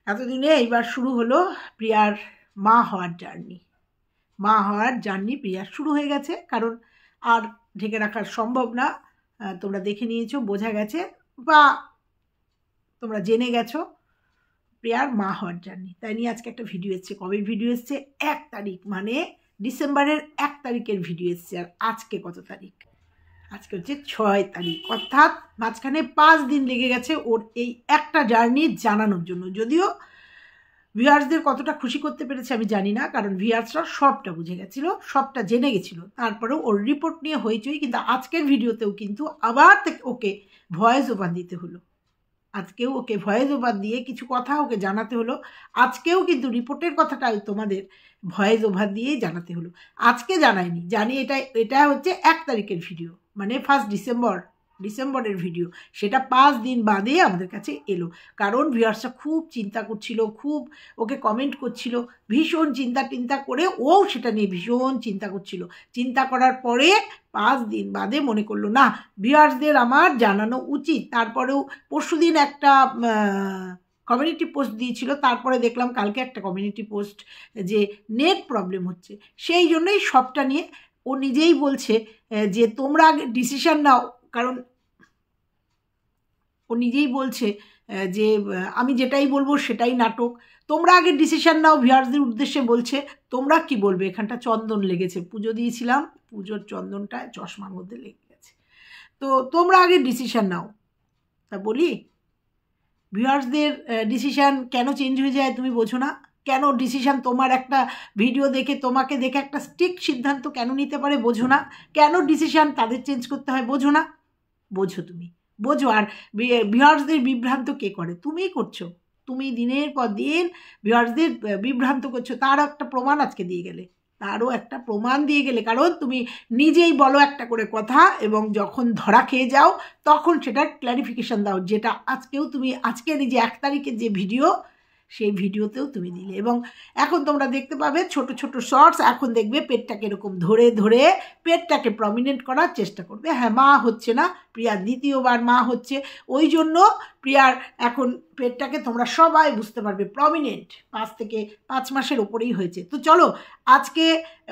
এতদিনে এইবার শুরু হলো প্রিয়ার মা হওয়ার জার্নি। মা হওয়ার জার্নি প্রিয়ার শুরু হয়ে গেছে, কারণ আর ঢেকে রাখা সম্ভব না। তোমরা দেখে নিয়েছো, বোঝা গেছে বা তোমরা জেনে গেছো প্রিয়ার মা হওয়ার জার্নি। তাই নিয়ে আজকে একটা ভিডিও এসছে। কবে ভিডিও এসছে? 1 তারিখ, মানে ডিসেম্বরের 1 তারিখের ভিডিও এসছে। আর আজকে কত তারিখ? আজকে হচ্ছে 6 তারিখ, অর্থাৎ মাঝখানে 5 দিন লেগে গেছে ওর এই একটা জার্নি জানানোর জন্য। যদিও ভিউয়ার্সদের কতটা খুশি করতে পেরেছে আমি জানি না, কারণ ভিউয়ার্সরা সবটা বুঝে গেছিলো, সবটা জেনে গেছিলো। তারপরেও ওর রিপোর্ট নিয়ে হইচই, কিন্তু আজকের ভিডিওতেও কিন্তু আবার ওকে ভয়েস ওভার দিতে হলো। আজকেও ওকে ভয়েস ওভার দিয়ে কিছু কথা ওকে জানাতে হলো। আজকেও কিন্তু রিপোর্টের কথাটা তোমাদের ভয়েস ওভার দিয়েই জানাতে হলো। আজকে জানাইনি, জানি এটা হচ্ছে 1 তারিখের ভিডিও, মানে 1 ডিসেম্বরের ভিডিও। সেটা 5 দিন বাদে আমাদের কাছে এলো, কারণ ভিউয়ার্সরা খুব চিন্তা করছিল, খুব ওকে কমেন্ট করছিল, ভীষণ চিন্তা করে ও সেটা নিয়ে ভীষণ চিন্তা করছিল। চিন্তা করার পরে 5 দিন বাদে মনে করলো না, ভিউয়ার্সদের আমার জানানো উচিত। তারপরেও পরশুদিন একটা কমিউনিটি পোস্ট দিয়েছিল, তারপরে দেখলাম কালকে একটা কমিউনিটি পোস্ট যে নেট প্রবলেম হচ্ছে। সেই জন্যই সবটা নিয়ে ও নিজেই বলছে যে তোমরা আগে ডিসিশন নাও, কারণ ও নিজেই বলছে যে আমি যেটাই বলবো সেটাই নাটক, তোমরা আগে ডিসিশন নাও। ভিউয়ার্সদের উদ্দেশ্যে বলছে, তোমরা কি বলবে? এখানটা চন্দন লেগেছে, পুজো দিয়েছিলাম, পুজোর চন্দনটা চশমার মধ্যে লেগে গেছে। তো তোমরা আগে ডিসিশন নাও। তা বলি, ভিউয়ার্সদের ডিসিশান কেন চেঞ্জ হয়ে যায় তুমি বোঝো না? কেন ডিসিশান তোমার একটা ভিডিও দেখে, তোমাকে দেখে একটা স্ট্রিক্ট সিদ্ধান্ত কেন নিতে পারে বোঝো না? কেন ডিসিশান তাদের চেঞ্জ করতে হয় বোঝো না? বোঝো, তুমি বোঝো। আর ভিউয়ার্সদের বিভ্রান্ত কে করে? তুমিই করছো। তুমি দিনের পর দিন ভিউয়ার্সদের বিভ্রান্ত করছো। তার একটা প্রমাণ আজকে দিয়ে গেলে, কারণ তুমি নিজেই বলো একটা করে কথা, এবং যখন ধরা খেয়ে যাও তখন সেটার ক্ল্যারিফিকেশান দাও, যেটা আজকেও তুমি আজকের এই যে 1 তারিখের যে ভিডিও, সেই ভিডিওতেও তুমি দিলে। এবং এখন তোমরা দেখতে পাবে ছোট ছোট শর্টস, এখন দেখবে পেটটাকে এরকম ধরে ধরে পেটটাকে প্রমিনেন্ট করার চেষ্টা করবে। হ্যাঁ, মা হচ্ছে না, প্রিয়ার দ্বিতীয়বার মা হচ্ছে, ওই জন্য প্রিয়ার এখন পেটটাকে তোমরা সবাই বুঝতে পারবে প্রমিনেন্ট। 5 থেকে 5 মাসের ওপরেই হয়েছে। তো চলো আজকে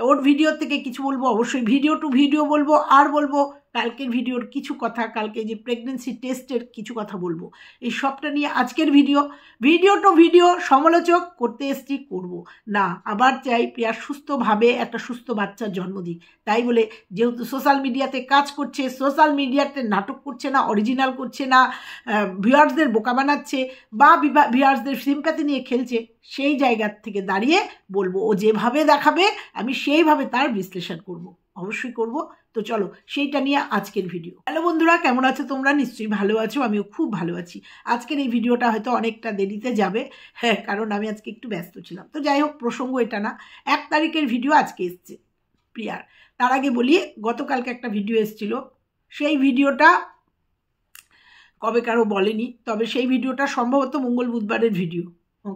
ওর ভিডিও থেকে কিছু বলবো, অবশ্যই ভিডিও টু ভিডিও বলবো, আর বলবো কালকের ভিডিওর কিছু কথা, কালকে যে প্রেগনেন্সি টেস্টের কিছু কথা বলবো। এই সবটা নিয়ে আজকের ভিডিও টু ভিডিও সমালোচক করতে এসছি, করবো না। আবার চাই প্রিয়া সুস্থভাবে একটা সুস্থ বাচ্চার জন্ম দিক। তাই বলে যেহেতু সোশ্যাল মিডিয়াতে কাজ করছে, সোশ্যাল মিডিয়াতে নাটক করছে না, অরিজিনাল করছে না, ভিউয়ার্সদের বোকা বানাচ্ছে বা ভিউয়ার্সদের সিম্প্যাথি নিয়ে খেলছে, সেই জায়গার থেকে দাঁড়িয়ে বলবো ও যেভাবে দেখাবে আমি সেইভাবে তার বিশ্লেষণ করব, অবশ্যই করব। তো চলো সেইটা নিয়ে আজকের ভিডিও। হ্যালো বন্ধুরা, কেমন আছো তোমরা? নিশ্চয়ই ভালো আছো, আমিও খুব ভালো আছি। আজকের এই ভিডিওটা হয়তো অনেকটা দেরিতে যাবে, হ্যাঁ, কারণ আমি আজকে একটু ব্যস্ত ছিলাম। তো যাই হোক, প্রসঙ্গ এটা না, 1 তারিখের ভিডিও আজকে এসছে প্রিয়ার। তার আগে বলি, গতকালকে একটা ভিডিও এসেছিল, সেই ভিডিওটা কবে কারো বলেনি, তবে সেই ভিডিওটা সম্ভবত মঙ্গল বুধবারের ভিডিও,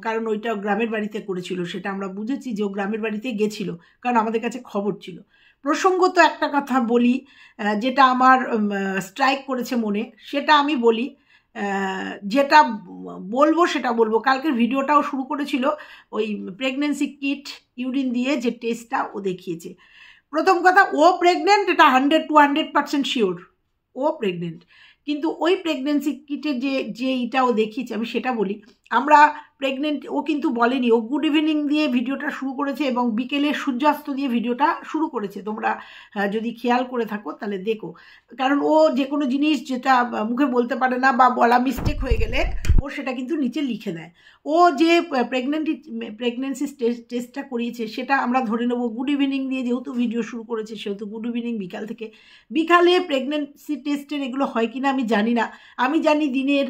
কারণ ওইটা গ্রামের বাড়িতে করেছিল। সেটা আমরা বুঝেছি যে ও গ্রামের বাড়িতে গেছিল, কারণ আমাদের কাছে খবর ছিল। প্রসঙ্গত একটা কথা বলি, যেটা আমার স্ট্রাইক করেছে মনে, সেটা আমি বলি। যেটা বলবো সেটা বলবো। কালকের ভিডিওটাও শুরু করেছিল ওই প্রেগনেন্সি কিট ইউরিন দিয়ে যে টেস্টটা ও দেখিয়েছে। প্রথম কথা, ও প্রেগনেন্ট, এটা 100% শিওর ও প্রেগনেন্ট। কিন্তু ওই প্রেগনেন্সি কিটে যে ও দেখিয়েছে, আমি সেটা বলি। আমরা প্রেগনেন্ট, ও কিন্তু বলেনি, ও গুড ইভিনিং দিয়ে ভিডিওটা শুরু করেছে এবং বিকেলে সূর্যাস্ত দিয়ে ভিডিওটা শুরু করেছে। তোমরা যদি খেয়াল করে থাকো তাহলে দেখো, কারণ ও যে কোনো জিনিস যেটা মুখে বলতে পারে না বা বলা মিস্টেক হয়ে গেলে ও সেটা কিন্তু নিচে লিখে দেয়। ও যে প্রেগনেন্সি টেস্টটা করিয়েছে সেটা আমরা ধরে নেবো গুড ইভিনিং দিয়ে, যেহেতু ভিডিও শুরু করেছে সেহেতু গুড ইভিনিং বিকাল থেকে। বিকালে প্রেগনেন্সি টেস্টের এগুলো হয় কিনা আমি জানি না, আমি জানি দিনের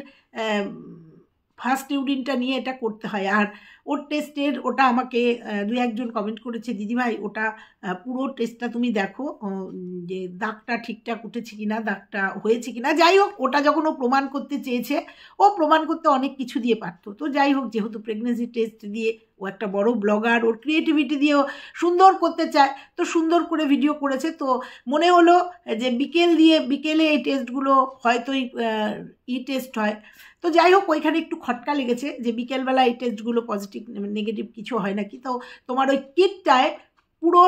ফার্স্ট ইউরিনটা নিয়ে এটা করতে হয়। আর ওর টেস্টের ওটা আমাকে দু একজন কমেন্ট করেছে, দিদিভাই ওটা পুরো টেস্টটা তুমি দেখো যে দাগটা ঠিকঠাক উঠেছে কিনা, দাগটা হয়েছে কিনা। যাই হোক, ওটা যখন ও প্রমাণ করতে চেয়েছে, ও প্রমাণ করতে অনেক কিছু দিয়ে পারতো। তো যাই হোক, যেহেতু প্রেগনেন্সি টেস্ট দিয়ে ও একটা বড় ব্লগার, ওর ক্রিয়েটিভিটি দিয়েও সুন্দর করতে চায়, তো সুন্দর করে ভিডিও করেছে। তো মনে হলো যে বিকেলে এই টেস্টগুলো হয়তো টেস্ট হয়। তো যাই হোক, ওইখানে একটু খটকা লেগেছে যে বিকেলবেলা এই টেস্টগুলো পজিটিভ নেগেটিভ কিছু হয় নাকি। তো তোমার ওই কিটটায় পুরো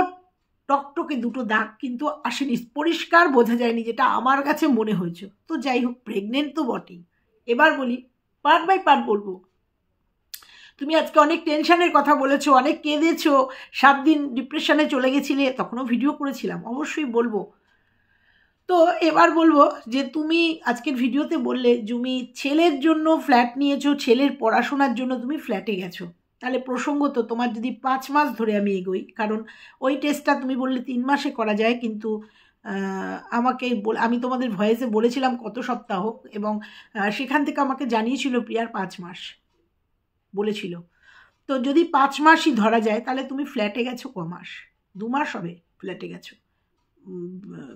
টকটকে দুটো দাগ কিন্তু আসেনি, পরিষ্কার বোঝা যায়নি, যেটা আমার কাছে মনে হয়েছে। তো যাই হোক, প্রেগনেন্ট তো বটেই। এবার বলি, পার্ট বাই পার্ট বলবো। তুমি আজকে অনেক টেনশনের কথা বলেছো, অনেক কেঁদেছো, 7 দিন ডিপ্রেশনে চলে গেছিলে, তখনও ভিডিও করেছিলাম, অবশ্যই বলবো। তো এবার বলবো যে তুমি আজকের ভিডিওতে বললে তুমি ছেলের জন্য ফ্ল্যাট নিয়েছো, ছেলের পড়াশোনার জন্য তুমি ফ্ল্যাটে গেছো। তাহলে প্রসঙ্গত তোমার যদি 5 মাস ধরে আমি এগোই, কারণ ওই টেস্টটা তুমি বললে 3 মাসে করা যায়, কিন্তু আমি তোমাদের ভয়েসে বলেছিলাম কত সপ্তাহ, এবং সেখান থেকে আমাকে জানিয়েছিল প্রিয়ার 5 মাস বলেছিল। তো যদি 5 মাসই ধরা যায়, তাহলে তুমি ফ্ল্যাটে গেছো ক মাস? 2 মাস হবে ফ্ল্যাটে গেছো।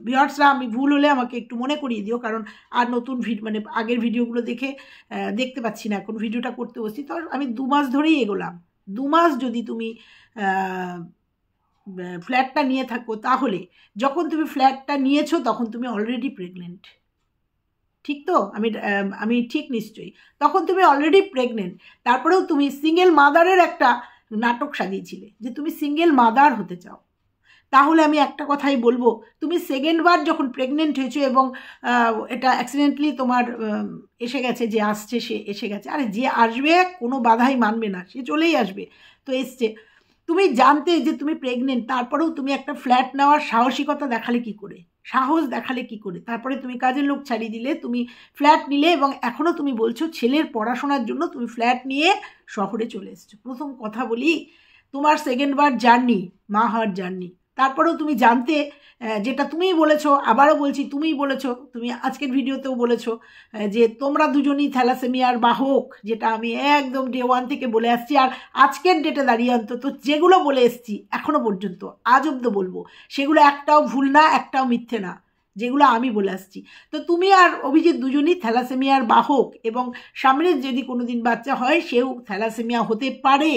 ভিউয়ার্সরা, আমি ভুল হলে আমাকে একটু মনে করিয়ে দিও, কারণ আর নতুন মানে আগের ভিডিওগুলো দেখতে পাচ্ছি না, এখন ভিডিওটা করতে বসছি। তো আমি 2 মাস ধরেই এগোলাম। 2 মাস যদি তুমি ফ্ল্যাটটা নিয়ে থাকো, তাহলে যখন তুমি ফ্ল্যাটটা নিয়েছো তখন তুমি অলরেডি প্রেগনেন্ট, ঠিক তো? আমি ঠিক নিশ্চয়ই, তখন তুমি অলরেডি প্রেগনেন্ট। তারপরেও তুমি সিঙ্গেল মাদারের একটা নাটক সাজিয়েছিলে যে তুমি সিঙ্গেল মাদার হতে চাও। তাহলে আমি একটা কথাই বলবো, তুমি সেকেন্ডবার যখন প্রেগনেন্ট হয়েছো এবং এটা অ্যাক্সিডেন্টলি তোমার এসে গেছে, যে আসছে সে এসে গেছে, আরে যে আসবে কোনো বাধাই মানবে না, সে চলেই আসবে, তো এসছে। তুমি জানতে যে তুমি প্রেগনেন্ট, তারপরেও তুমি একটা ফ্ল্যাট নেওয়ার সাহসিকতা দেখালে কি করে, সাহস দেখালে কি করে? তারপরে তুমি কাজের লোক ছাড়িয়ে দিলে, তুমি ফ্ল্যাট নিলে, এবং এখনও তুমি বলছো ছেলের পড়াশোনার জন্য তুমি ফ্ল্যাট নিয়ে শহরে চলে এসছো। প্রথম কথা বলি, তোমার সেকেন্ডবার জার্নি, মা হওয়ার জার্নি, তারপরেও তুমি জানতে, যেটা তুমিই বলেছো, আবারও বলছি তুমিই বলেছো, তুমি আজকের ভিডিওতেও বলেছো যে তোমরা দুজনই থ্যালাসেমিয়ার বাহক, যেটা আমি একদম ডে 1 থেকে বলে আসছি। আর আজকের ডেটে দাঁড়িয়ে অন্তত যেগুলো বলে এসছি এখনও পর্যন্ত, আজ অব্দি বলবো, সেগুলো একটাও ভুল না, একটাও মিথ্যে না, যেগুলো আমি বলে আসছি। তো তুমি আর অভিজিৎ দুজনই থ্যালাসেমিয়ার বাহক, এবং সামনের যদি কোনো দিন বাচ্চা হয় সেও থ্যালাসেমিয়া হতে পারে,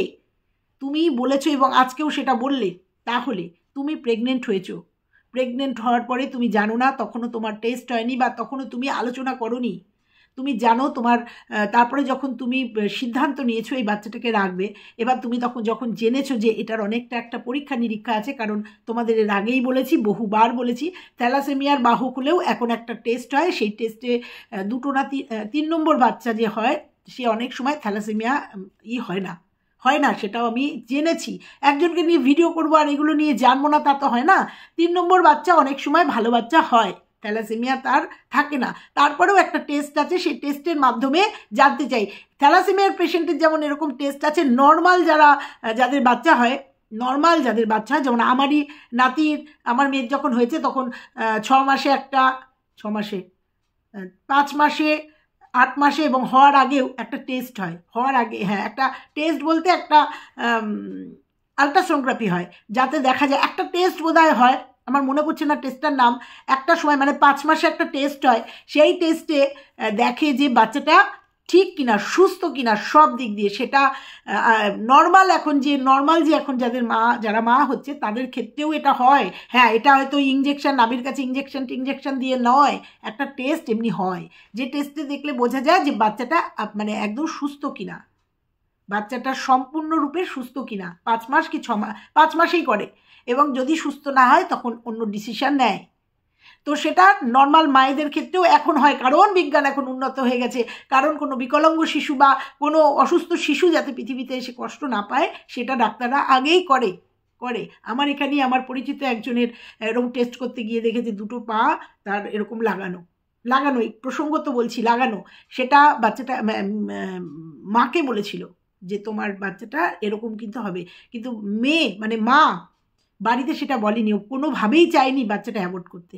তুমি বলেছো এবং আজকেও সেটা বললে। তাহলে তুমি প্রেগনেন্ট হয়েছো, প্রেগনেন্ট হওয়ার পরে তুমি জানো না, তখনও তোমার টেস্ট হয়নি, বা তখনও তুমি আলোচনা করোনি, তুমি জানো তোমার, তারপরে যখন তুমি সিদ্ধান্ত নিয়েছো এই বাচ্চাটাকে রাখবে, এবার তুমি যখন জেনেছো যে এটার অনেকটা একটা পরীক্ষা নিরীক্ষা আছে, কারণ তোমাদের এর আগেই বলেছি, বহুবার বলেছি, থ্যালাসেমিয়ার বাহক হলেও এখন একটা টেস্ট হয়, সেই টেস্টে 2 না 3 নম্বর বাচ্চা যে হয়, সে অনেক সময় থ্যালাসেমিয়া হয় না, সেটাও আমি জেনেছি। একজনকে নিয়ে ভিডিও করবো আর এগুলো নিয়ে জানবো না, তা তো হয় না। 3 নম্বর বাচ্চা অনেক সময় ভালো বাচ্চা হয়, থ্যালাসেমিয়া তার থাকে না। তারপরেও একটা টেস্ট আছে, সেই টেস্টের মাধ্যমে জানতে চাই। থ্যালাসেমিয়ার পেশেন্টের যেমন এরকম টেস্ট আছে, নর্মাল যাদের বাচ্চা হয়, নর্মাল যাদের বাচ্চা হয়, যেমন আমারই আমার মেয়ের যখন হয়েছে তখন 6 মাসে একটা, 6 মাসে 5 মাসে, 8 মাসে এবং হওয়ার আগেও একটা টেস্ট হয়। হওয়ার আগে, হ্যাঁ, একটা টেস্ট বলতে একটা আলট্রাসোনোগ্রাফি হয়, যাতে দেখা যায়, একটা টেস্ট বোধহয় হয়, আমার মনে পড়ছে না টেস্টটার নাম। একটা সময় মানে 5 মাসে একটা টেস্ট হয়, সেই টেস্টে দেখে যে বাচ্চাটা ঠিক কিনা, সুস্থ কিনা, সব দিক দিয়ে। সেটা নর্মাল এখন যারা মা হচ্ছে তাদের ক্ষেত্রেও এটা হয়। হ্যাঁ, এটা হয়তো ইঞ্জেকশন, নাভির কাছে ইঞ্জেকশন দিয়ে নয়, একটা টেস্ট এমনি হয়, যে টেস্টে দেখলে বোঝা যায় যে বাচ্চাটা মানে একদম সুস্থ কিনা, বাচ্চাটা সম্পূর্ণরূপে সুস্থ কিনা। 5 মাস কি 6 মাস, 5 মাসেই করে, এবং যদি সুস্থ না হয় তখন অন্য ডিসিশন নেয়। তো সেটা নর্মাল মায়েদের ক্ষেত্রেও এখন হয়, কারণ বিজ্ঞান এখন উন্নত হয়ে গেছে, কারণ কোনো বিকলাঙ্গ শিশু বা কোনো অসুস্থ শিশু যাতে পৃথিবীতে এসে কষ্ট না পায়, সেটা ডাক্তাররা আগেই করে। আমার এখানেই আমার পরিচিত একজনের এরকম টেস্ট করতে গিয়ে দেখেছে 2টো পা তার এরকম লাগানো, এই প্রসঙ্গত বলছি, লাগানো, সেটা বাচ্চাটা মাকে বলেছিল যে তোমার বাচ্চাটা এরকম কিন্তু হবে, কিন্তু মেয়ে মানে মা বাড়িতে সেটা বলেনি, ও কোনোভাবেই চায়নি বাচ্চাটা অ্যাবর্ট করতে।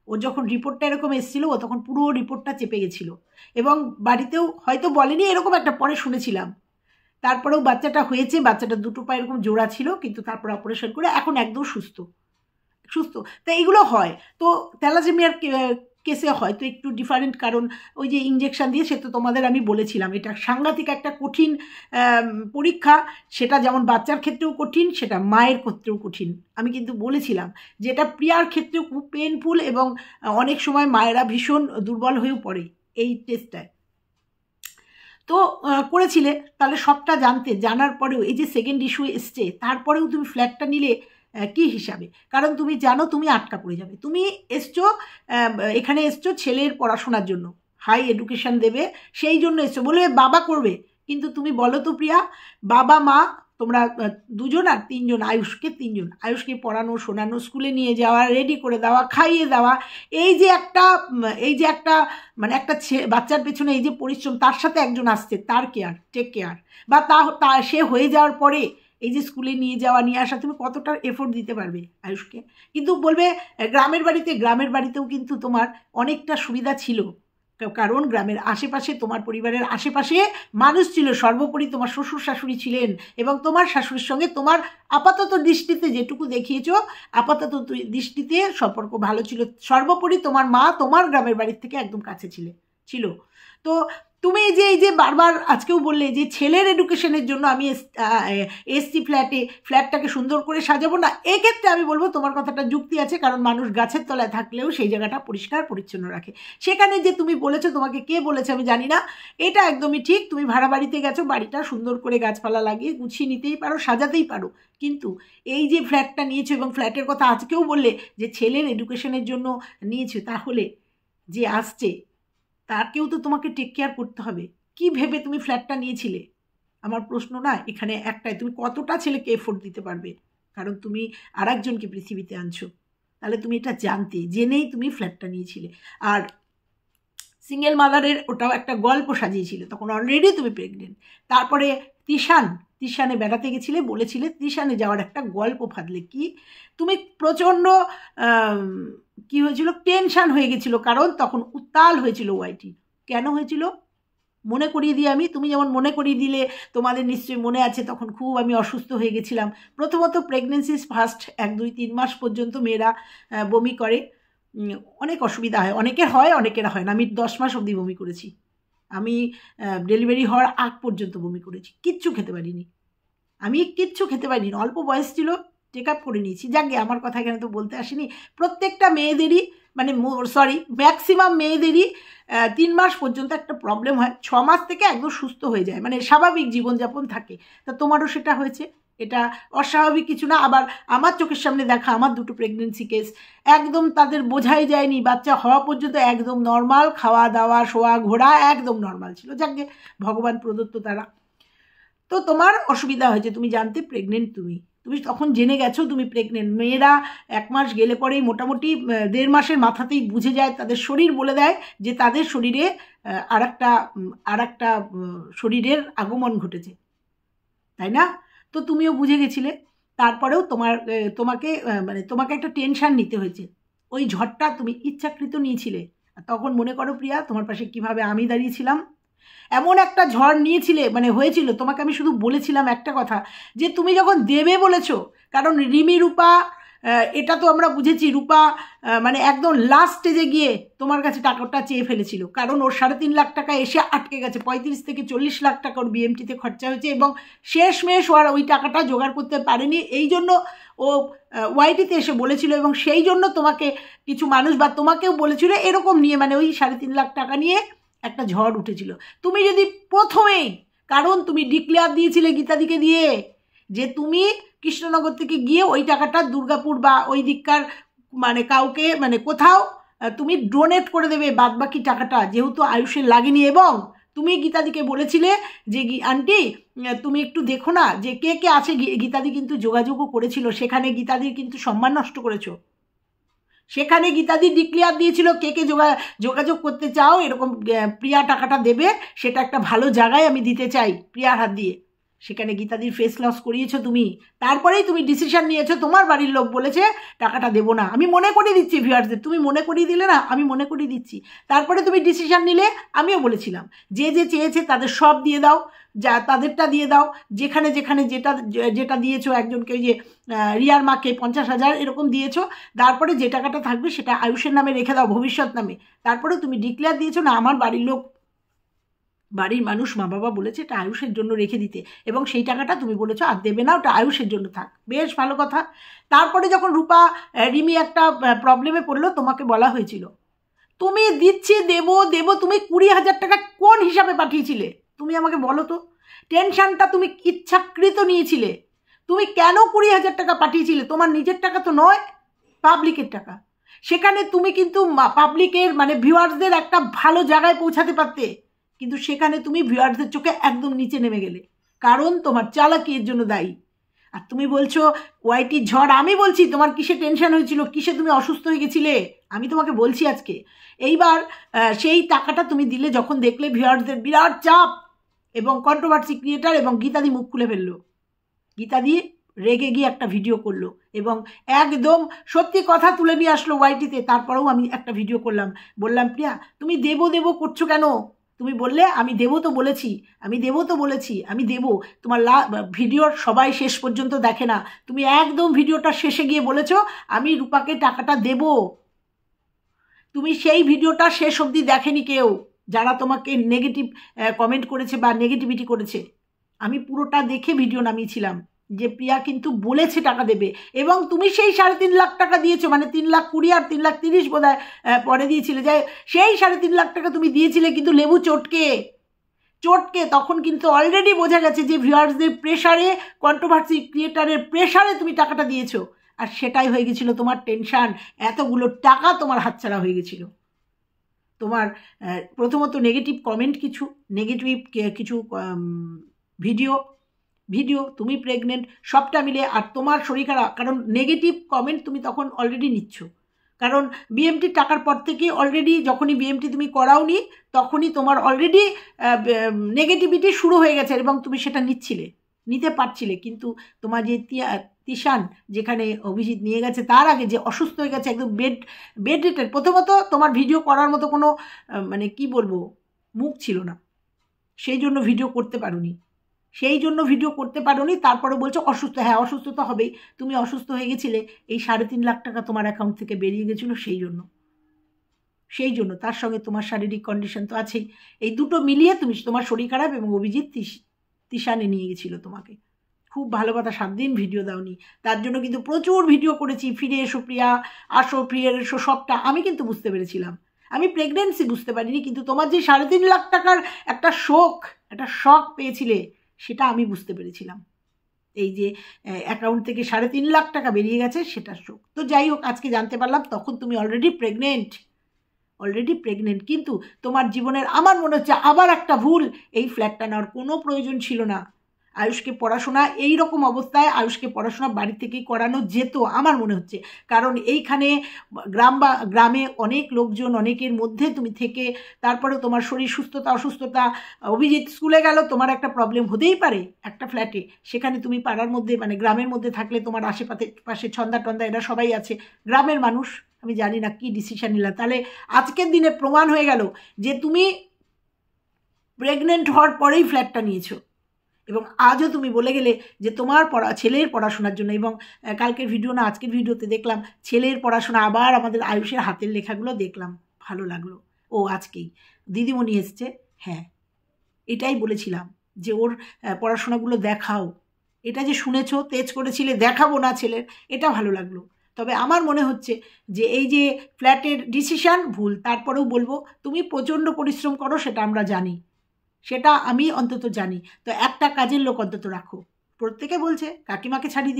ও যখন রিপোর্টটা এরকম এসেছিলো, ও তখন পুরো রিপোর্টটা চেপে গেছিলো, এবং বাড়িতেও হয়তো বলেনি, এরকম একটা পরে শুনেছিলাম তারপরেও বাচ্চাটা হয়েছে, বাচ্চাটা দুটো পায়ে এরকম জোড়া ছিল, কিন্তু তারপর অপারেশন করে এখন একদম সুস্থ। তা এগুলো হয়। তো থ্যালাসেমিয়ার কেসে হয়তো একটু ডিফারেন্ট, কারণ ওই যে ইঞ্জেকশান দিয়ে, সে তো তোমাদের আমি বলেছিলাম এটা সাংঘাতিক একটা কঠিন পরীক্ষা। সেটা যেমন বাচ্চার ক্ষেত্রেও কঠিন, সেটা মায়ের ক্ষেত্রেও কঠিন। আমি কিন্তু বলেছিলাম যে এটা প্রিয়ার ক্ষেত্রেও খুব পেনফুল, এবং অনেক সময় মায়েরা ভীষণ দুর্বল হয়েও পড়ে এই টেস্টটায়। তো করেছিলে, তাহলে সবটা জানার পরেও এই যে সেকেন্ড ইস্যু এসছে, তারপরেও তুমি ফ্ল্যাটটা নিলে কি হিসাবে? কারণ তুমি জানো তুমি আটকা পড়ে যাবে। তুমি এসছো, এখানে এসছো ছেলের পড়াশোনার জন্য, হাই এডুকেশন দেবে, সেই জন্য এসছো, বলবে বাবা করবে। কিন্তু তুমি বলো তো প্রিয়া, বাবা মা তোমরা দুজন আর তিনজন, আয়ুষকে পড়ানো, শোনানো, স্কুলে নিয়ে যাওয়া, রেডি করে দেওয়া, খাইয়ে দেওয়া, এই যে একটা মানে একটা বাচ্চার পেছনে এই যে পরিশ্রম, তার সাথে একজন আসছে, তার কেয়ার, টেক কেয়ার, বা সে হয়ে যাওয়ার পরে এই যে স্কুলে নিয়ে যাওয়া নিয়ে আসা, তুমি কতটা এফোর্ট দিতে পারবে আয়ুষকে? কিন্তু বলবে গ্রামের বাড়িতেও কিন্তু তোমার অনেকটা সুবিধা ছিল, কারণ গ্রামের আশেপাশে, তোমার পরিবারের আশেপাশে মানুষ ছিল, সর্বোপরি তোমার শ্বশুর শাশুড়ি ছিলেন, এবং তোমার শাশুড়ির সঙ্গে তোমার আপাতত দৃষ্টিতে যেটুকু দেখিয়েছো, আপাতত দৃষ্টিতে সম্পর্ক ভালো ছিল। সর্বোপরি তোমার মা তোমার গ্রামের বাড়ির থেকে একদম কাছে ছিল। তো তুমি এই যে বারবার আজকেও বললে যে ছেলের এডুকেশনের জন্য আমি এসছি ফ্ল্যাটটাকে সুন্দর করে সাজাবো না, এক্ষেত্রে আমি বলবো তোমার কথাটা যুক্তি আছে, কারণ মানুষ গাছের তলায় থাকলেও সেই জায়গাটা পরিষ্কার পরিচ্ছন্ন রাখে। সেখানে যে তুমি বলেছো, তোমাকে কে বলেছে আমি জানি না, এটা একদমই ঠিক। তুমি ভাড়া বাড়িতে গেছো, বাড়িটা সুন্দর করে গাছপালা লাগিয়ে গুছিয়ে নিতেই পারো, সাজাতেই পারো, কিন্তু এই যে ফ্ল্যাটটা নিয়েছো, এবং ফ্ল্যাটের কথা আজকেও বললে যে ছেলের এডুকেশনের জন্য নিয়েছো, তাহলে যে আসছে তারকেও তো তোমাকে টেক কেয়ার করতে হবে। কি ভেবে তুমি ফ্ল্যাটটা নিয়েছিলে? আমার প্রশ্ন না এখানে একটাই, তুমি কতটা ছেলেকে এফোর্ট দিতে পারবে? কারণ তুমি আর একজনকে পৃথিবীতে আনছো, তাহলে তুমি এটা জেনেই তুমি ফ্ল্যাটটা নিয়েছিলে। আর সিঙ্গেল মাদারের ওটাও একটা গল্প সাজিয়েছিল, তখন অলরেডি তুমি প্রেগনেন্ট। তারপরে তিশানে বেড়াতে গেছিলে, বলেছিলে তিশানে যাওয়ার একটা গল্প ফাঁদলে, কি তুমি প্রচণ্ড কি হয়েছিল, টেনশান হয়ে গেছিলো, কারণ তখন উত্তাল হয়েছিল ওয়াইটি। কেন হয়েছিল মনে করিয়ে দিই আমি, তুমি যেমন মনে করিয়ে দিলে, তোমাদের নিশ্চয়ই মনে আছে, তখন খুব আমি অসুস্থ হয়ে গেছিলাম। প্রথমত প্রেগনেন্সির ফার্স্ট 1-2-3 মাস পর্যন্ত মেয়েরা বমি করে, অনেক অসুবিধা হয়, অনেকের হয় অনেকের হয় না। আমি 10 মাস অবধি বমি করেছি, আমি ডেলিভারি হওয়ার আগ পর্যন্ত বমি করেছি, কিচ্ছু খেতে পারিনি, অল্প বয়স ছিল, চেক আপ করে নিয়েছি। যাকে আমার কথা এখানে তো বলতে আসেনি। প্রত্যেকটা মেয়েদেরই ম্যাক্সিমাম মেয়েদেরই 3 মাস পর্যন্ত একটা প্রবলেম হয়, 6 মাস থেকে একদম সুস্থ হয়ে যায়, মানে স্বাভাবিক জীবনযাপন থাকে। তা তোমারও সেটা হয়েছে, এটা অস্বাভাবিক কিছু না। আবার আমার চোখের সামনে দেখা আমার 2টো প্রেগনেন্সি কেস, একদম তাদের বোঝাই যায়নি, বাচ্চা হওয়া পর্যন্ত একদম নর্মাল, খাওয়া দাওয়া শোয়া ঘোরা একদম নর্মাল ছিল, যাকে ভগবান প্রদত্ত তারা। তো তোমার অসুবিধা হয়েছে, তুমি জানতে প্রেগনেন্ট, তুমি তখন জেনে গেছো তুমি প্রেগনেন্ট। মেয়েরা 1 মাস গেলে পরেই মোটামুটি 1.5 মাসের মাথাতেই বুঝে যায়, তাদের শরীর বলে দেয় যে তাদের শরীরে আর একটা শরীরের আগমন ঘটেছে, তাই না? তো তুমিও বুঝে গেছিলে, তারপরেও তোমাকে একটা টেনশান নিতে হয়েছে। ওই ঝড়টা তুমি ইচ্ছাকৃত নিয়েছিলে। তখন মনে করো প্রিয়া, তোমার পাশে কিভাবে আমি দাঁড়িয়েছিলাম, এমন একটা ঝড় নিয়েছিলে, হয়েছিল। তোমাকে আমি শুধু বলেছিলাম একটা কথা, যে তুমি যখন দেবে বলেছো, কারণ রিমি রূপা, এটা তো আমরা বুঝেছি, রূপা একদম লাস্ট স্টেজে গিয়ে তোমার কাছে টাকাটা চেয়ে ফেলেছিল, কারণ ওর 3.5 লাখ টাকা এসে আটকে গেছে, 35 থেকে 40 লাখ টাকা ওর বিএমটিতে খরচা হয়েছে, এবং শেষমেশ ও আর ওই টাকাটা জোগাড় করতে পারেনি। এই জন্য ও ওয়াইটিতে এসে বলেছিল, এবং সেই জন্য তোমাকে কিছু মানুষ বা তোমাকেও বলেছিল এরকম নিয়ে, ওই 3.5 লাখ টাকা নিয়ে একটা ঝড় উঠেছিল। তুমি যদি প্রথমেই, কারণ তুমি ডিক্লেয়ার দিয়েছিলে গীতাদিকে দিয়ে যে তুমি কৃষ্ণনগর থেকে গিয়ে ওই টাকাটা দুর্গাপুর বা ওই দিককার কাউকে কোথাও তুমি ডোনেট করে দেবে, বাদবাকি টাকাটা যেহেতু আয়ুষের লাগেনি। এবং তুমি গীতাদিকে বলেছিলে যে আন্টি তুমি একটু দেখো না যে কে কে আছে। গীতাদি কিন্তু যোগাযোগও করেছিল, সেখানে গীতাদির কিন্তু সম্মান নষ্ট করেছো। সেখানে গীতাদি ডিক্লেয়ার দিয়েছিল কে কে যোগাযোগ করতে চাও, এরকম প্রিয়া টাকাটা দেবে, সেটা একটা ভালো জায়গায় আমি দিতে চাই প্রিয়ার হাত দিয়ে। সেখানে গীতাদির ফেস লস করিয়েছো তুমি, তারপরেই তুমি ডিসিশন নিয়েছো, তোমার বাড়ির লোক বলেছে টাকাটা দেবো না। আমি মনে করিয়ে দিচ্ছি ভিউয়ার্সদের, তুমি মনে করিয়ে দিলে না, আমি মনে করিয়ে দিচ্ছি। তারপরে তুমি ডিসিশন নিলে, আমিও বলেছিলাম যে যে চেয়েছে তাদের সব দিয়ে দাও, যা তাদেরটা দিয়ে দাও, যেখানে যেখানে যেটা যেটা দিয়েছো, একজনকে ওই যে রিয়ার মাকে 50,000 এরকম দিয়েছো, তারপরে যে টাকাটা থাকবে সেটা আয়ুষের নামে রেখে দাও, ভবিষ্যৎ নামে। তারপরে তুমি ডিক্লেয়ার দিয়েছো না, আমার বাড়ির লোক, বাড়ির মানুষ, মা বাবা বলেছে এটা আয়ুষের জন্য রেখে দিতে, এবং সেই টাকাটা তুমি বলেছো আর দেবে না, ওটা আয়ুষের জন্য থাক। বেশ ভালো কথা। তারপরে যখন রূপা রিমি একটা প্রবলেমে পড়লো, তোমাকে বলা হয়েছিল তুমি দিচ্ছি দেবো দেবো, তুমি 20,000 টাকা কোন হিসাবে পাঠিয়েছিলে তুমি আমাকে বলো তো? টেনশনটা তুমি ইচ্ছাকৃত নিয়েছিলে। তুমি কেন 20,000 টাকা পাঠিয়েছিলে? তোমার নিজের টাকা তো নয়, পাবলিকের টাকা। সেখানে তুমি কিন্তু পাবলিকের মানে ভিউয়ার্সদের একটা ভালো জায়গায় পৌঁছাতে পারতে, কিন্তু সেখানে তুমি ভিউয়ার্সদের চোখে একদম নিচে নেমে গেলে, কারণ তোমার চালাকি এর জন্য দায়ী। আর তুমি বলছো ওয়াইটির ঝড়। আমি বলছি তোমার কিসে টেনশন হয়েছিল, কিসে তুমি অসুস্থ হয়ে গেছিলে, আমি তোমাকে বলছি আজকে। এইবার সেই টাকাটা তুমি দিলে যখন দেখলে ভিউয়ার্সদের বিরাট চাপ এবং কন্ট্রোভার্সি ক্রিয়েটার, এবং গীতাদি মুখ খুলে ফেললো। গীতাদি রেগে গিয়ে একটা ভিডিও করলো এবং একদম সত্যি কথা তুলে নিয়ে আসলো ওয়াইটিতে। তারপরেও আমি একটা ভিডিও করলাম, বললাম প্রিয়া তুমি দেবো দেবো করছো কেন? তুমি বললে আমি দেবো তো বলেছি, আমি দেবো তো বলেছি, আমি দেবো। তোমার ভিডিওর সবাই শেষ পর্যন্ত দেখে না, তুমি একদম ভিডিওটা শেষে গিয়ে বলেছো আমি রূপাকে টাকাটা দেব। তুমি সেই ভিডিওটা শেষ অবধি দেখেনি কেউ, যারা তোমাকে নেগেটিভ কমেন্ট করেছে বা নেগেটিভিটি করেছে। আমি পুরোটা দেখে ভিডিও নামিয়েছিলাম যে প্রিয়া কিন্তু বলেছে টাকা দেবে, এবং তুমি সেই 3.5 লাখ টাকা দিয়েছো, মানে 3,20,000 আর 3,30,000 বোধহয় পরে দিয়েছিলে, যাই সেই 3.5 লাখ টাকা তুমি দিয়েছিলে কিন্তু লেবু চটকে চটকে। তখন কিন্তু অলরেডি বোঝা গেছে যে ভিউয়ার্সদের প্রেশারে, কন্ট্রোভার্সি ক্রিয়েটারের প্রেশারে তুমি টাকাটা দিয়েছো, আর সেটাই হয়ে গেছিলো তোমার টেনশন। এতগুলো টাকা তোমার হাতছাড়া হয়ে গেছিলো। তোমার প্রথমত নেগেটিভ কমেন্ট, নেগেটিভ কিছু ভিডিও, তুমি প্রেগনেন্ট, সবটা মিলে, আর তোমার শরীর খারাপ, কারণ নেগেটিভ কমেন্ট তুমি তখন অলরেডি নিচ্ছ, কারণ বিএমটির টাকার পর থেকে অলরেডি যখনই বিএমটি তুমি করাওনি তখনই তোমার অলরেডি নেগেটিভিটি শুরু হয়ে গেছে, এবং তুমি সেটা নিতে পারছিলে। কিন্তু তোমার যে তিশান যেখানে অভিজিৎ নিয়ে গেছে, তার আগে যে অসুস্থ হয়ে গেছে, একদম বেড রেটের, প্রথমত তোমার ভিডিও করার মতো কোনো মানে কি বলবো মুখ ছিল না, সেই জন্য ভিডিও করতে পারোনি। তারপরে বলছো অসুস্থ। হ্যাঁ, অসুস্থ তো হবেই, তুমি অসুস্থ হয়ে গেছিলে, এই 3.5 লাখ টাকা তোমার অ্যাকাউন্ট থেকে বেরিয়ে গেছিলো সেই জন্য তার সঙ্গে তোমার শারীরিক কন্ডিশন তো আছেই। এই দুটো মিলিয়ে তুমি, তোমার শরীর খারাপ এবং অভিজিৎ তিশানে নিয়ে গেছিলো তোমাকে। খুব ভালো কথা, 7 দিন ভিডিও দাওনি, তার জন্য কিন্তু প্রচুর ভিডিও করেছি, ফিরে এসো প্রিয়া, আসো ফিরে এসো, সবটা আমি কিন্তু বুঝতে পেরেছিলাম। আমি প্রেগনেন্সি বুঝতে পারিনি, কিন্তু তোমার যে 3.5 লাখ টাকার একটা শখ পেয়েছিলে, সেটা আমি বুঝতে পেরেছিলাম। এই যে অ্যাকাউন্ট থেকে 3.5 লাখ টাকা বেরিয়ে গেছে, সেটার শখ। তো যাই হোক, আজকে জানতে পারলাম তখন তুমি অলরেডি প্রেগনেন্ট। কিন্তু তোমার জীবনের আমার মনে হচ্ছে আবার একটা ভুল, এই ফ্ল্যাটটা নেওয়ার কোনো প্রয়োজন ছিল না। আয়ুষকে পড়াশোনা, এই রকম অবস্থায় আয়ুষকে পড়াশোনা বাড়ি থেকেই করানো যেত আমার মনে হচ্ছে, কারণ এইখানে গ্রামে অনেক লোকজন, অনেকের মধ্যে তুমি থেকে, তারপরে তোমার শরীর অসুস্থতা, অভিজিৎ স্কুলে গেল, তোমার একটা প্রবলেম হতেই পারে একটা ফ্ল্যাটে। সেখানে তুমি পাড়ার মধ্যে মানে গ্রামের মধ্যে থাকলে, তোমার আশেপাশে ছন্দা টন্দা এরা সবাই আছে, গ্রামের মানুষ। আমি জানি না কি ডিসিশন নিলাম। তাহলে আজকের দিনে প্রমাণ হয়ে গেল যে তুমি প্রেগনেন্ট হওয়ার পরেই ফ্ল্যাটটা নিয়েছো, এবং আজও তুমি বলে গেলে যে তোমার ছেলের পড়াশোনার জন্য। এবং কালকের ভিডিও না আজকের ভিডিওতে দেখলাম ছেলের পড়াশোনা, আবার আমাদের আয়ুষের হাতের লেখাগুলো দেখলাম, ভালো লাগলো। ও আজকেই দিদিমণি এসছে, হ্যাঁ এটাই বলেছিলাম যে ওর পড়াশোনাগুলো দেখাও, এটা যে শুনেছো তেজ করেছিলে, দেখাবো না ছেলের, এটা ভালো লাগলো। তবে আমার মনে হচ্ছে যে এই যে ফ্ল্যাটের ডিসিশান ভুল। তারপরেও বলবো তুমি প্রচণ্ড পরিশ্রম করো, সেটা আমরা জানি, সেটা আমি অন্তত জানি। তো একটা কাজের লোক অন্তত রাখো। প্রত্যেকে বলছে কাকিমাকে ছাড়িয়ে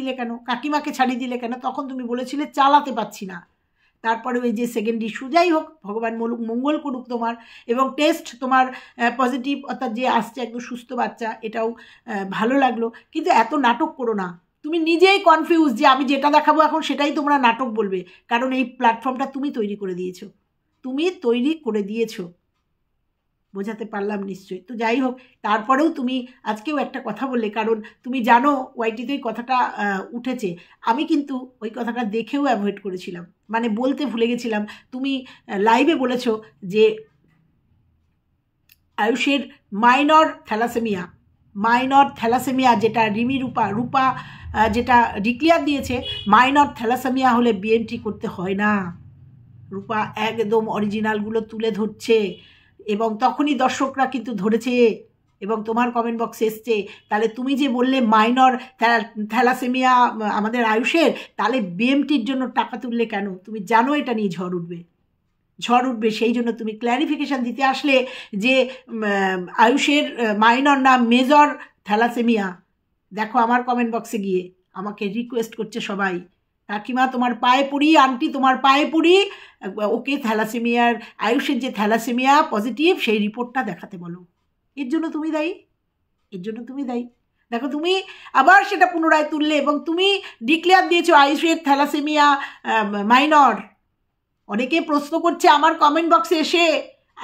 দিলে কেন, তখন তুমি বলেছিলে চালাতে পারছি না। তারপরে ওই যে সেকেন্ড ইস্যু, যাই হোক ভগবান মঙ্গল করুক তোমার, এবং টেস্ট তোমার পজিটিভ, অর্থাৎ যে আসছে একদম সুস্থ বাচ্চা, এটাও ভালো লাগলো। কিন্তু এত নাটক করো না, তুমি নিজেই কনফিউজ যে আমি যেটা দেখাবো এখন সেটাই তোমরা নাটক বলবে, কারণ এই প্ল্যাটফর্মটা তুমি তৈরি করে দিয়েছো। বোঝাতে পারলাম নিশ্চয়ই। তো যাই হোক, তারপরেও তুমি আজকেও একটা কথা বললে, কারণ তুমি জানো ওয়াইটিতে ওই কথাটা উঠেছে। আমি কিন্তু ওই কথাটা দেখেও অ্যাভয়েড করেছিলাম, মানে বলতে ভুলে গেছিলাম। তুমি লাইভে বলেছো যে আয়ুষের মাইনর থ্যালাসেমিয়া যেটা রূপা যেটা ডিক্লেয়ার দিয়েছে, মাইনর থ্যালাসেমিয়া হলে বিএমটি করতে হয় না। রূপা একদম অরিজিনালগুলো তুলে ধরছে, এবং তখনই দর্শকরা কিন্তু ধরেছে, এবং তোমার কমেন্ট বক্সে এসছে। তাহলে তুমি যে বললে মাইনর থ্যালাসেমিয়া আমাদের আয়ুষের, তাহলে বিএমটির জন্য টাকা তুললে কেন? তুমি জানো এটা নিয়ে ঝড় উঠবে, সেই জন্য তুমি ক্ল্যারিফিকেশান দিতে আসলে যে আয়ুষের মাইনর না মেজর থ্যালাসেমিয়া। দেখো আমার কমেন্ট বক্সে গিয়ে আমাকে রিকোয়েস্ট করছে সবাই, কাকিমা তোমার পায়ে পড়ি, আন্টি তোমার পায়ে পড়ি, ওকে থ্যালাসেমিয়ার, আয়ুষের যে থ্যালাসেমিয়া পজিটিভ সেই রিপোর্টটা দেখাতে বলো। এর জন্য তুমি দায়ী। দেখো তুমি আবার সেটা পুনরায় তুললে, এবং তুমি ডিক্লেয়ার দিয়েছো আয়ুষের থ্যালাসেমিয়া মাইনর। অনেকে প্রশ্ন করছে আমার কমেন্ট বক্সে এসে,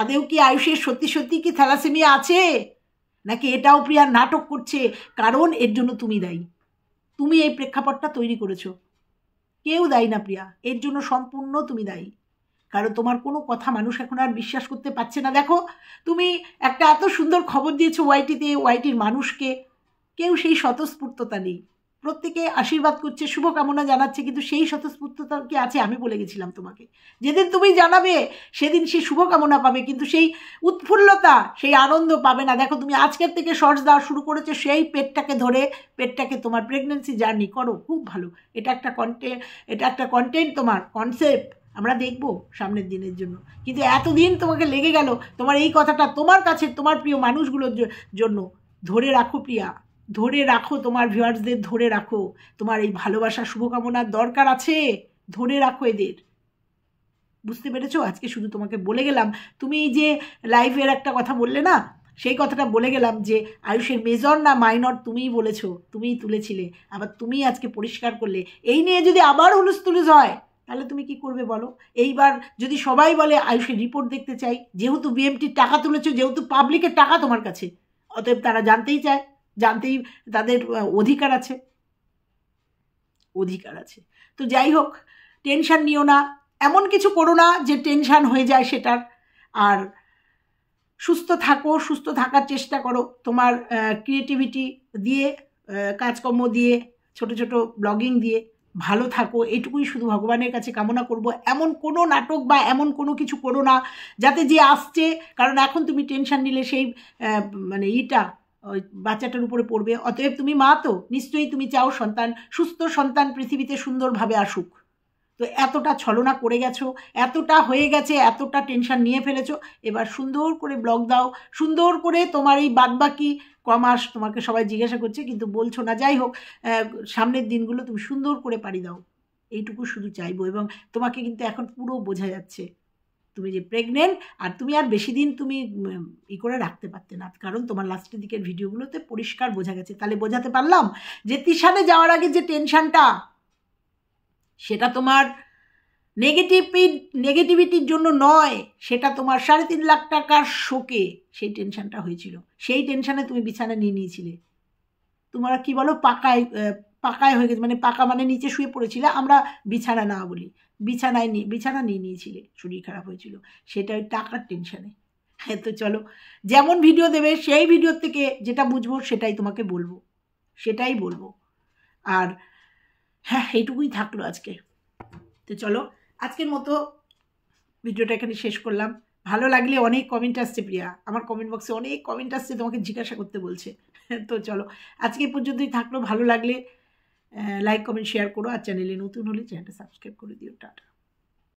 আদেও কি আয়ুষের সত্যি কি থ্যালাসেমিয়া আছে, নাকি এটাও প্রিয়া নাটক করছে? কারণ এর জন্য তুমি দায়ী, তুমি এই প্রেক্ষাপটটা তৈরি করেছো, কেউ দায়ী না প্রিয়া, এর জন্য সম্পূর্ণ তুমি দায়ী। কারণ তোমার কোনো কথা মানুষ এখন আর বিশ্বাস করতে পারছে না। দেখো তুমি একটা এত সুন্দর খবর দিয়েছো ওয়াইটিতে, ওয়াইটির মানুষকে কেউ সেই স্বতঃস্ফূর্ততা নেই। প্রত্যেকে আশীর্বাদ করছে, শুভকামনা জানাচ্ছে, কিন্তু সেই স্বতঃস্ফূর্ততা কি আছে? আমি বলে গেছিলাম তোমাকে, যেদিন তুমি জানাবে সেদিন সেই শুভকামনা পাবে, কিন্তু সেই উৎফুল্লতা, সেই আনন্দ পাবে না। দেখো তুমি আজকের থেকে শর্টস দেওয়া শুরু করেছো, সেই পেটটাকে তোমার প্রেগনেন্সি জার্নি করো, খুব ভালো। এটা একটা কন্টেন্ট, তোমার কনসেপ্ট আমরা দেখবো সামনের দিনের জন্য। কিন্তু এতদিন তোমাকে লেগে গেল তোমার এই কথাটা তোমার কাছে, তোমার প্রিয় মানুষগুলোর জন্য। ধরে রাখো প্রিয়া, ধরে রাখো, তোমার ভিউয়ার্সদের ধরে রাখো, তোমার এই ভালোবাসা শুভকামনার দরকার আছে, ধরে রাখো এদের। বুঝতে পেরেছো? আজকে শুধু তোমাকে বলে গেলাম, তুমি এই যে লাইভের একটা কথা বললে না, সেই কথাটা বলে গেলাম যে আয়ুষের মেজর না মাইনর তুমিই বলেছো, তুমিই তুলেছিলে, আবার তুমি আজকে পরিষ্কার করলে। এই নিয়ে যদি আবার হুলুস হয় তাহলে তুমি কি করবে বলো? এইবার যদি সবাই বলে আয়ুষের রিপোর্ট দেখতে চাই, যেহেতু বিএমটির টাকা তুলেছো, যেহেতু পাবলিকের টাকা তোমার কাছে, অতএব তারা জানতেই চায়, জানতেই তাদের অধিকার আছে। তো যাই হোক, টেনশান নিও না, এমন কিছু করো না যে টেনশান হয়ে যায় সেটার। আর সুস্থ থাকো, সুস্থ থাকার চেষ্টা করো, তোমার ক্রিয়েটিভিটি দিয়ে, কাজকর্ম দিয়ে, ছোট ছোট ব্লগিং দিয়ে ভালো থাকো, এটুকুই শুধু ভগবানের কাছে কামনা করব। এমন কোনো নাটক বা এমন কোনো কিছু করো না যাতে যে আসছে, কারণ এখন তুমি টেনশান নিলে সেই মানে ওই বাচ্চাটার উপরে পড়বে। অতএব তুমি মা, তো নিশ্চয়ই তুমি চাও সুস্থ সন্তান পৃথিবীতে সুন্দরভাবে আসুক। তো এতটা ছলনা করে গেছো, এতটা হয়ে গেছে, এতটা টেনশন নিয়ে ফেলেছো, এবার সুন্দর করে ব্লগ দাও, সুন্দর করে তোমার এই বাদবাকি কমাস তোমাকে সবাই জিজ্ঞাসা করছে কিন্তু বলছো না। যাই হোক, সামনের দিনগুলো তুমি সুন্দর করে পাড়ি দাও, এইটুকু শুধু চাইবো। এবং তোমাকে কিন্তু এখন পুরো বোঝা যাচ্ছে তুমি যে প্রেগনেন্ট, আর তুমি আর বেশি দিন তুমি করে রাখতে পারতে না, কারণ তোমার লাস্টের দিকের ভিডিওগুলোতে পরিষ্কার বোঝা গেছে। তাহলে বোঝাতে পারলাম যে তিশানে যাওয়ার আগে যে টেনশনটা, সেটা তোমার নেগেটিভিটির জন্য নয়, সেটা তোমার 3.5 লাখ টাকার শোকে সেই টেনশনটা হয়েছিল। সেই টেনশনে তুমি বিছানা নিয়ে নিয়েছিলে, তোমরা কি বলো, পাকায় হয়ে গেছে, মানে পাকা মানে নিচে শুয়ে পড়েছিলে, আমরা বিছানা না বলি, বিছানা নিয়ে নিয়েছিলে, শরীর খারাপ হয়েছিল, সেটা ওই টাকার টেনশনে। হ্যাঁ, তো চলো, যেমন ভিডিও দেবে সেই ভিডিওর থেকে যেটা বুঝবো সেটাই তোমাকে বলবো। আর হ্যাঁ, এইটুকুই থাকলো আজকে। তো চলো, আজকের মতো ভিডিওটা এখানে শেষ করলাম। ভালো লাগলে, অনেক কমেন্ট আসছে প্রিয়া, আমার কমেন্ট বক্সে অনেক কমেন্ট আসছে, তোমাকে জিজ্ঞাসা করতে বলছে। তো চলো, আজকে পর্যন্তই থাকলো। ভালো লাগলে লাইক কমেন্ট শেয়ার করো, আর চ্যানেলে নতুন হলে চ্যানেলটা সাবস্ক্রাইব করে দিও। টাটা।